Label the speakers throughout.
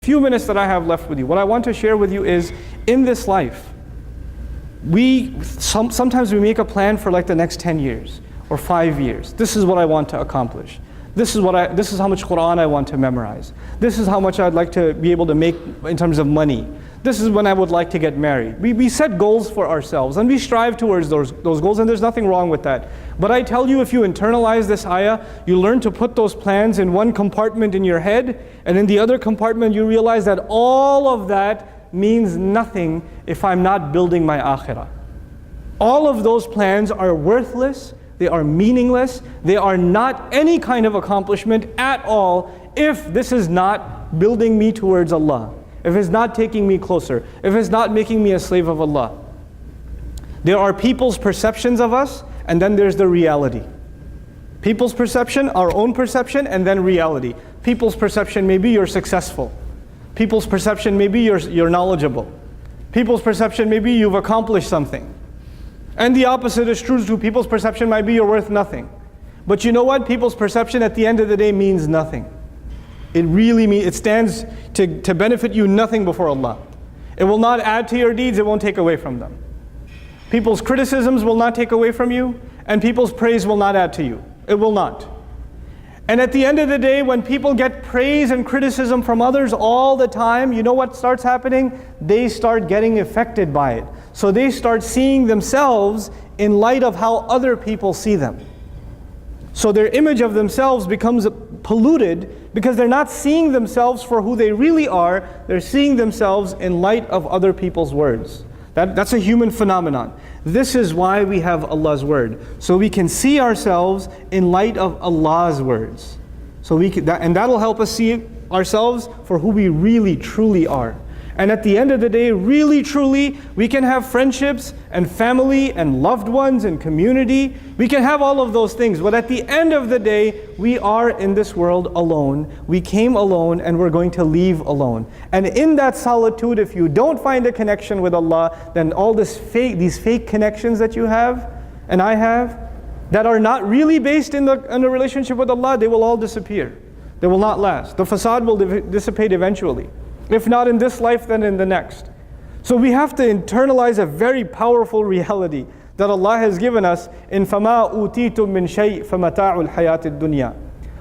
Speaker 1: few minutes that I have left with you, what I want to share with you is, in this life, sometimes we make a plan for like the next 10 years or 5 years. This is what I want to accomplish. This is how much Quran I want to memorize. This is how much I'd like to be able to make in terms of money. This is when I would like to get married. We set goals for ourselves and we strive towards those goals, and there's nothing wrong with that. But I tell you, if you internalize this ayah, you learn to put those plans in one compartment in your head, and in the other compartment you realize that all of that means nothing if I'm not building my akhirah. All of those plans are worthless, they are meaningless, they are not any kind of accomplishment at all if this is not building me towards Allah, if it's not taking me closer, if it's not making me a slave of Allah. There are people's perceptions of us, and then there's the reality. People's perception, our own perception, and then reality. People's perception may be you're successful. People's perception may be you're knowledgeable. People's perception may be you've accomplished something. And the opposite is true too. People's perception might be you're worth nothing. But you know what? People's perception at the end of the day means nothing. It really means, it stands to benefit you nothing before Allah. It will not add to your deeds, it won't take away from them. People's criticisms will not take away from you, and people's praise will not add to you. It will not. And at the end of the day, when people get praise and criticism from others all the time, you know what starts happening? They start getting affected by it. So they start seeing themselves in light of how other people see them. So their image of themselves becomes polluted because they're not seeing themselves for who they really are. They're seeing themselves in light of other people's words. That's a human phenomenon. This is why we have Allah's word. So we can see ourselves in light of Allah's words. So and that'll help us see ourselves for who we really truly are. And at the end of the day, really truly, we can have friendships and family and loved ones and community. We can have all of those things. But at the end of the day, we are in this world alone. We came alone and we're going to leave alone. And in that solitude, if you don't find a connection with Allah, then all these fake connections that you have and I have, that are not really based in a relationship with Allah, they will all disappear. They will not last. The facade will dissipate eventually. If not in this life, then in the next. So we have to internalize a very powerful reality that Allah has given us in فَمَا أُوتِيتُم مِّن شَيْءٍ فَمَتَاعُ الْحَيَاةِ الدُّنْيَا.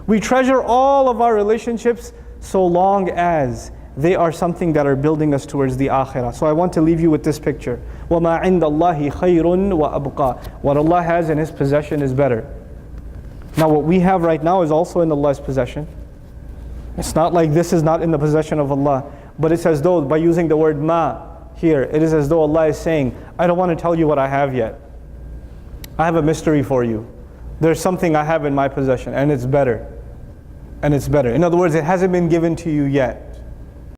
Speaker 1: We treasure all of our relationships so long as they are something that are building us towards the akhirah. So I want to leave you with this picture. وَمَا عِنْدَ اللَّهِ خَيْرٌ وَأَبْقَى. What Allah has in His possession is better. Now what we have right now is also in Allah's possession. It's not like this is not in the possession of Allah, but it's as though by using the word ma here, it is as though Allah is saying, I don't want to tell you what I have yet. I have a mystery for you. There's something I have in my possession, and it's better. And it's better. In other words, it hasn't been given to you yet.